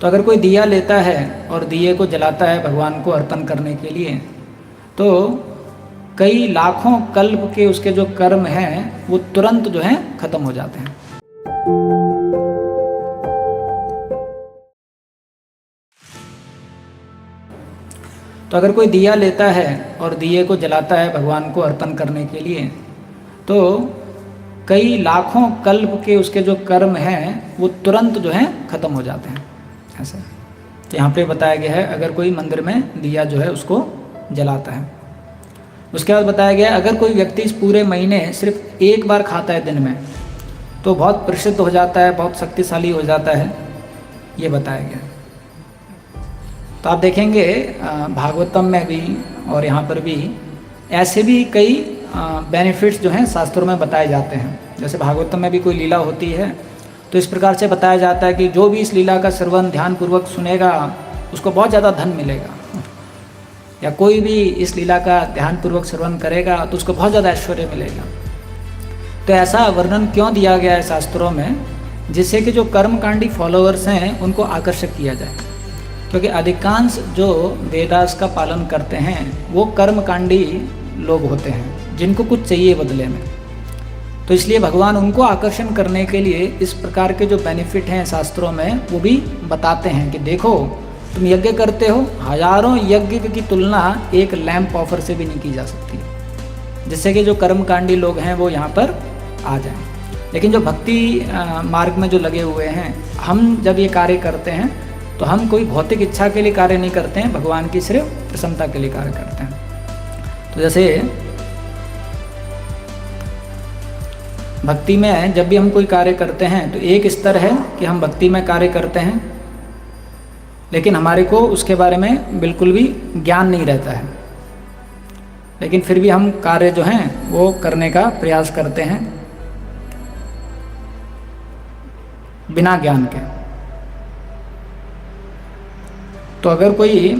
तो अगर कोई दिया लेता है और दिए को जलाता है भगवान को अर्पण करने के लिए, तो कई लाखों कल्प के उसके जो कर्म हैं वो तुरंत जो है खत्म हो जाते हैं। तो अगर कोई दिया लेता है और दिए को जलाता है भगवान को अर्पण करने के लिए, तो कई लाखों कल्प के उसके जो कर्म हैं वो तुरंत जो है खत्म हो जाते हैं। ऐसा तो यहाँ पे बताया गया है, अगर कोई मंदिर में दिया जो है उसको जलाता है। उसके बाद बताया गया अगर कोई व्यक्ति इस पूरे महीने सिर्फ एक बार खाता है दिन में, तो बहुत प्रसिद्ध हो जाता है, बहुत शक्तिशाली हो जाता है, ये बताया गया। तो आप देखेंगे भागवतम में भी और यहाँ पर भी ऐसे भी कई बेनिफिट्स जो हैं शास्त्रों में बताए जाते हैं। जैसे भागवतम में भी कोई लीला होती है तो इस प्रकार से बताया जाता है कि जो भी इस लीला का श्रवण ध्यानपूर्वक सुनेगा उसको बहुत ज़्यादा धन मिलेगा, या कोई भी इस लीला का ध्यानपूर्वक श्रवण करेगा तो उसको बहुत ज़्यादा ऐश्वर्य मिलेगा। तो ऐसा वर्णन क्यों दिया गया है शास्त्रों में, जिससे कि जो कर्मकांडी फॉलोअर्स हैं उनको आकर्षक किया जाए। क्योंकि अधिकांश जो वेदास का पालन करते हैं वो कर्मकांडी लोग होते हैं जिनको कुछ चाहिए बदले में। तो इसलिए भगवान उनको आकर्षण करने के लिए इस प्रकार के जो बेनिफिट हैं शास्त्रों में वो भी बताते हैं कि देखो तुम यज्ञ करते हो, हजारों यज्ञ की तुलना एक लैंप ऑफर से भी नहीं की जा सकती, जिससे कि जो कर्मकांडी लोग हैं वो यहाँ पर आ जाएं। लेकिन जो भक्ति मार्ग में जो लगे हुए हैं, हम जब ये कार्य करते हैं तो हम कोई भौतिक इच्छा के लिए कार्य नहीं करते हैं, भगवान की सिर्फ प्रसन्नता के लिए कार्य करते हैं। तो जैसे भक्ति में जब भी हम कोई कार्य करते हैं तो एक स्तर है कि हम भक्ति में कार्य करते हैं लेकिन हमारे को उसके बारे में बिल्कुल भी ज्ञान नहीं रहता है, लेकिन फिर भी हम कार्य जो हैं वो करने का प्रयास करते हैं बिना ज्ञान के। तो अगर कोई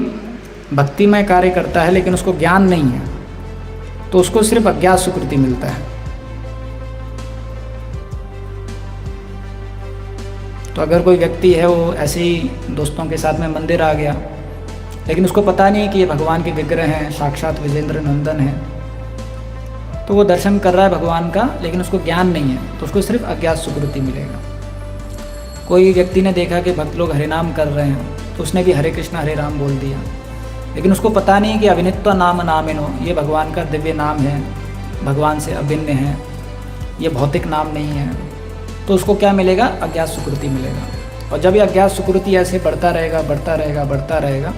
भक्ति में कार्य करता है लेकिन उसको ज्ञान नहीं है तो उसको सिर्फ अज्ञात सुकृति मिलता है। तो अगर कोई व्यक्ति है वो ऐसे ही दोस्तों के साथ में मंदिर आ गया लेकिन उसको पता नहीं कि ये भगवान के विग्रह हैं, साक्षात विजेंद्र नंदन हैं, तो वो दर्शन कर रहा है भगवान का लेकिन उसको ज्ञान नहीं है, तो उसको सिर्फ अज्ञात सुकृति मिलेगा। कोई व्यक्ति ने देखा कि भक्त लोग हरे नाम कर रहे हैं तो उसने भी हरे कृष्ण हरे राम बोल दिया, लेकिन उसको पता नहीं कि अभिनित्व नाम नामिनो, ये भगवान का दिव्य नाम है, भगवान से अभिन्न है, ये भौतिक नाम नहीं है। तो उसको क्या मिलेगा? अज्ञात सुकृति मिलेगा। और जब ये अज्ञात सुकृति ऐसे बढ़ता रहेगा बढ़ता रहेगा बढ़ता रहेगा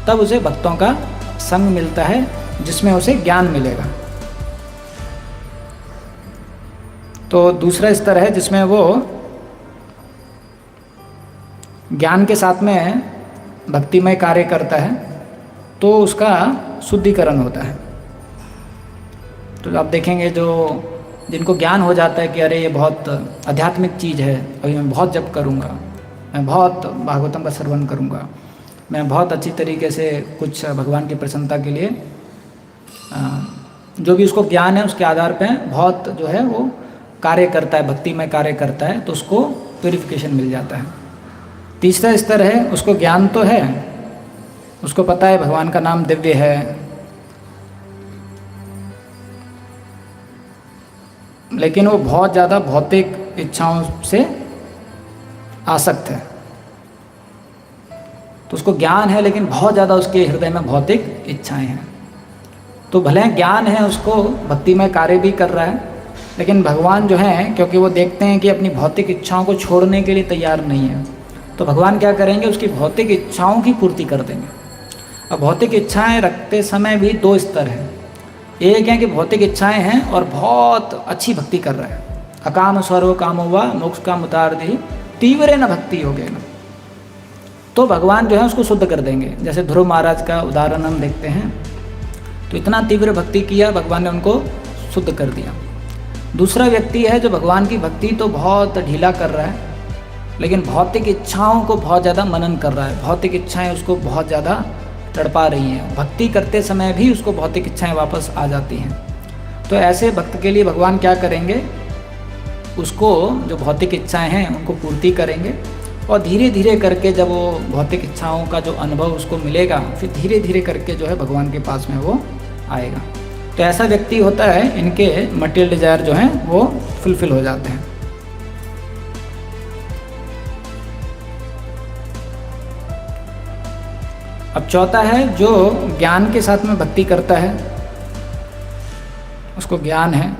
तब उसे भक्तों का संग मिलता है जिसमें उसे ज्ञान मिलेगा। तो दूसरा स्तर है जिसमें वो ज्ञान के साथ में भक्तिमय कार्य करता है तो उसका शुद्धिकरण होता है। तो आप देखेंगे जो जिनको ज्ञान हो जाता है कि अरे ये बहुत आध्यात्मिक चीज़ है, अभी मैं बहुत जप करूँगा, मैं बहुत भागवतम का श्रवण करूँगा, मैं बहुत अच्छी तरीके से कुछ भगवान की प्रसन्नता के लिए जो भी उसको ज्ञान है उसके आधार पे बहुत जो है वो कार्य करता है, भक्ति में कार्य करता है, तो उसको प्यूरिफिकेशन मिल जाता है। तीसरा स्तर है उसको ज्ञान तो है, उसको पता है भगवान का नाम दिव्य है, लेकिन वो बहुत ज़्यादा भौतिक इच्छाओं से आसक्त है। तो उसको ज्ञान है लेकिन बहुत ज़्यादा उसके हृदय में भौतिक इच्छाएं हैं। तो भले ज्ञान है, उसको भक्ति में कार्य भी कर रहा है, लेकिन भगवान जो हैं क्योंकि वो देखते हैं कि अपनी भौतिक इच्छाओं को छोड़ने के लिए तैयार नहीं है, तो भगवान क्या करेंगे? उसकी भौतिक इच्छाओं की पूर्ति कर देंगे। अब भौतिक इच्छाएं रखते समय भी दो स्तर हैं। एक है कि भौतिक इच्छाएं हैं और बहुत अच्छी भक्ति कर रहे हैं, अकाम सर्व कामो वा मोक्ष का मुतारदी तीव्र न भक्ति हो गए ना, तो भगवान जो है उसको शुद्ध कर देंगे। जैसे ध्रुव महाराज का उदाहरण हम देखते हैं, तो इतना तीव्र भक्ति किया, भगवान ने उनको शुद्ध कर दिया। दूसरा व्यक्ति है जो भगवान की भक्ति तो बहुत ढीला कर रहा है, लेकिन भौतिक इच्छाओं को बहुत ज़्यादा मनन कर रहा है, भौतिक इच्छाएं उसको बहुत ज़्यादा तड़पा रही हैं, भक्ति करते समय भी उसको भौतिक इच्छाएं वापस आ जाती हैं। तो ऐसे भक्त के लिए भगवान क्या करेंगे? उसको जो भौतिक इच्छाएं हैं उनको पूर्ति करेंगे और धीरे धीरे करके जब वो भौतिक इच्छाओं का जो अनुभव उसको मिलेगा, फिर धीरे धीरे करके जो है भगवान के पास में वो आएगा। तो ऐसा व्यक्ति होता है, इनके मटेरियल डिजायर जो हैं वो फुलफिल हो जाते हैं। अब चौथा है जो ज्ञान के साथ में भक्ति करता है, उसको ज्ञान है,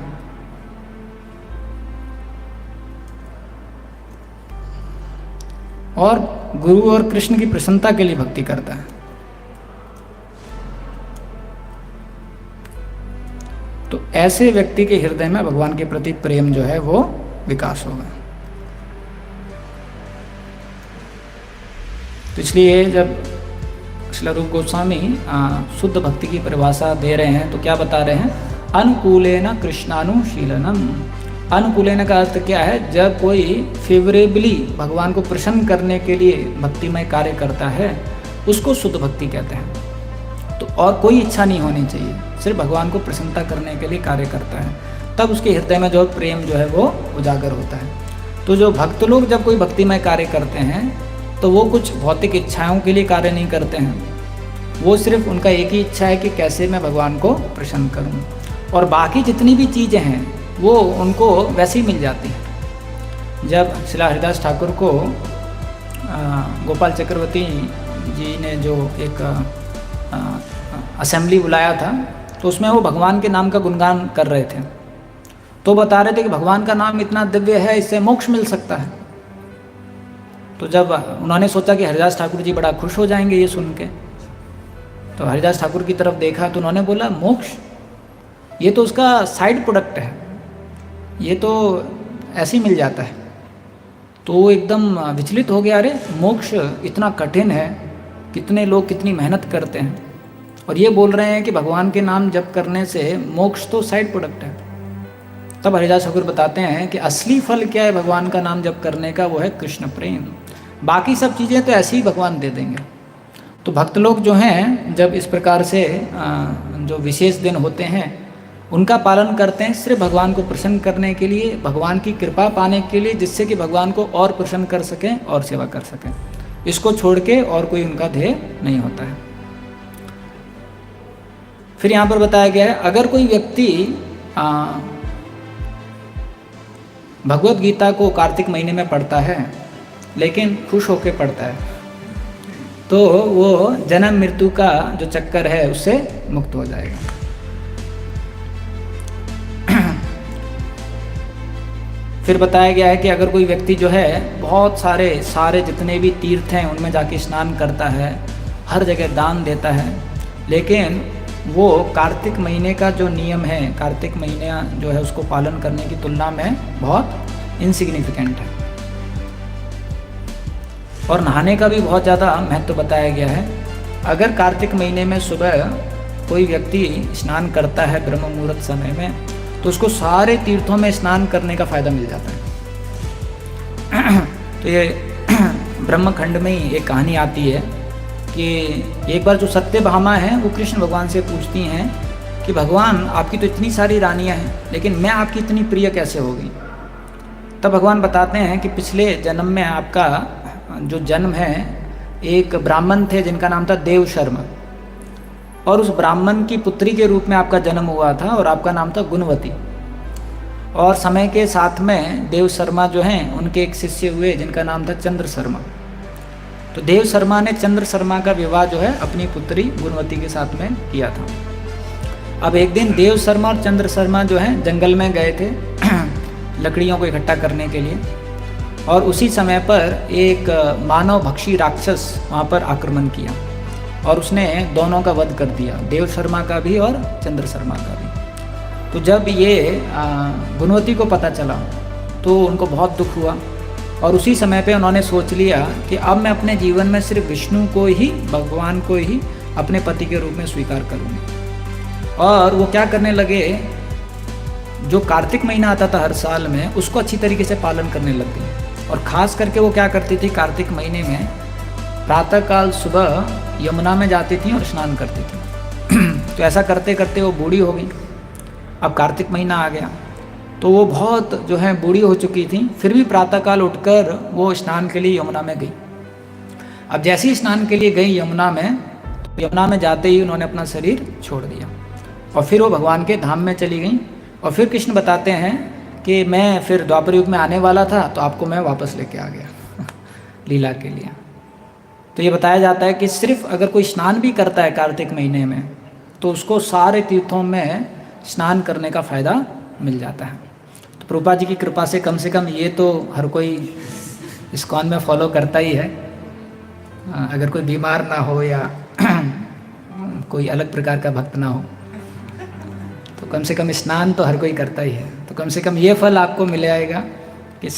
और गुरु और कृष्ण की प्रसन्नता के लिए भक्ति करता है। तो ऐसे व्यक्ति के हृदय में भगवान के प्रति प्रेम जो है वो विकास होगा। तो इसलिए जब श्री रूप गोस्वामी शुद्ध भक्ति की परिभाषा दे रहे हैं तो क्या बता रहे हैं? अनुकूलेन कृष्णानुशीलनम। अनुकूलेन का अर्थ क्या है? जब कोई फेवरेबली भगवान को प्रसन्न करने के लिए भक्तिमय कार्य करता है उसको शुद्ध भक्ति कहते हैं। तो और कोई इच्छा नहीं होनी चाहिए, सिर्फ भगवान को प्रसन्नता करने के लिए कार्य करता है, तब उसके हृदय में जो प्रेम जो है वो उजागर होता है। तो जो भक्त लोग जब कोई भक्तिमय कार्य करते हैं तो वो कुछ भौतिक इच्छाओं के लिए कार्य नहीं करते हैं, वो सिर्फ उनका एक ही इच्छा है कि कैसे मैं भगवान को प्रसन्न करूं, और बाकी जितनी भी चीज़ें हैं वो उनको वैसे ही मिल जाती हैं। जब श्री हरिदास ठाकुर को गोपाल चक्रवर्ती जी ने जो एक असेंबली बुलाया था तो उसमें वो भगवान के नाम का गुणगान कर रहे थे, तो बता रहे थे कि भगवान का नाम इतना दिव्य है, इससे मोक्ष मिल सकता है। तो जब उन्होंने सोचा कि हरिदास ठाकुर जी बड़ा खुश हो जाएंगे ये सुन के, तो हरिदास ठाकुर की तरफ देखा तो उन्होंने बोला मोक्ष ये तो उसका साइड प्रोडक्ट है, ये तो ऐसे ही मिल जाता है। तो वो एकदम विचलित हो गया, अरे मोक्ष इतना कठिन है, कितने लोग कितनी मेहनत करते हैं, और ये बोल रहे हैं कि भगवान के नाम जप करने से मोक्ष तो साइड प्रोडक्ट है। तब हरिदास ठाकुर बताते हैं कि असली फल क्या है भगवान का नाम जप करने का? वो है कृष्ण प्रेम, बाकी सब चीज़ें तो ऐसे ही भगवान दे देंगे। तो भक्त लोग जो हैं जब इस प्रकार से जो विशेष दिन होते हैं उनका पालन करते हैं सिर्फ भगवान को प्रसन्न करने के लिए, भगवान की कृपा पाने के लिए, जिससे कि भगवान को और प्रसन्न कर सकें और सेवा कर सकें। इसको छोड़ के और कोई उनका ध्येय नहीं होता है। फिर यहाँ पर बताया गया है अगर कोई व्यक्ति भगवत गीता को कार्तिक महीने में पढ़ता है लेकिन खुश होकर पढ़ता है तो वो जन्म मृत्यु का जो चक्कर है उससे मुक्त हो जाएगा। फिर बताया गया है कि अगर कोई व्यक्ति जो है बहुत सारे जितने भी तीर्थ हैं उनमें जाके स्नान करता है, हर जगह दान देता है, लेकिन वो कार्तिक महीने का जो नियम है, कार्तिक महीना जो है उसको पालन करने की तुलना में बहुत इनसिग्निफिकेंट है। और नहाने का भी बहुत ज़्यादा महत्व बताया गया है। अगर कार्तिक महीने में सुबह कोई व्यक्ति स्नान करता है ब्रह्म मुहूर्त समय में तो उसको सारे तीर्थों में स्नान करने का फ़ायदा मिल जाता है। तो ये ब्रह्मखंड में ही एक कहानी आती है कि एक बार जो सत्यभामा है वो कृष्ण भगवान से पूछती हैं कि भगवान आपकी तो इतनी सारी रानियां हैं लेकिन मैं आपकी इतनी प्रिय कैसे हो गई? तब भगवान बताते हैं कि पिछले जन्म में आपका जो जन्म है एक ब्राह्मण थे जिनका नाम था देव शर्मा, और उस ब्राह्मण की पुत्री के रूप में आपका जन्म हुआ था और आपका नाम था गुणवती। और समय के साथ में देव शर्मा जो हैं उनके एक शिष्य हुए जिनका नाम था चंद्र शर्मा। तो देव शर्मा ने चंद्र शर्मा का विवाह जो है अपनी पुत्री गुणवती के साथ में किया था। अब एक दिन देव शर्मा और चंद्र शर्मा जो है जंगल में गए थे लकड़ियों को इकट्ठा करने के लिए, और उसी समय पर एक मानव भक्षी राक्षस वहाँ पर आक्रमण किया और उसने दोनों का वध कर दिया, देव शर्मा का भी और चंद्र शर्मा का भी। तो जब ये गुणवती को पता चला तो उनको बहुत दुख हुआ, और उसी समय पे उन्होंने सोच लिया कि अब मैं अपने जीवन में सिर्फ विष्णु को ही, भगवान को ही अपने पति के रूप में स्वीकार करूँगी। और वो क्या करने लगे, जो कार्तिक महीना आता था हर साल में उसको अच्छी तरीके से पालन करने लग गए। और ख़ास करके वो क्या करती थी, कार्तिक महीने में प्रातःकाल सुबह यमुना में जाती थी और स्नान करती थी। तो ऐसा करते करते वो बूढ़ी हो गई। अब कार्तिक महीना आ गया, तो वो बहुत जो है बूढ़ी हो चुकी थी, फिर भी प्रातःकाल उठकर वो स्नान के लिए यमुना में गई। अब जैसे ही स्नान के लिए गई यमुना में, तो यमुना में जाते ही उन्होंने अपना शरीर छोड़ दिया और फिर वो भगवान के धाम में चली गई। और फिर कृष्ण बताते हैं कि मैं फिर द्वापर युग में आने वाला था, तो आपको मैं वापस लेके आ गया लीला के लिए। तो ये बताया जाता है कि सिर्फ अगर कोई स्नान भी करता है कार्तिक महीने में, तो उसको सारे तीर्थों में स्नान करने का फ़ायदा मिल जाता है। तो प्रभुपाद जी की कृपा से कम ये तो हर कोई इस्कॉन में फॉलो करता ही है। अगर कोई बीमार ना हो या कोई अलग प्रकार का भक्त ना हो, तो कम से कम स्नान तो हर कोई करता ही है। तो कम से कम ये फल आपको मिल जाएगा कि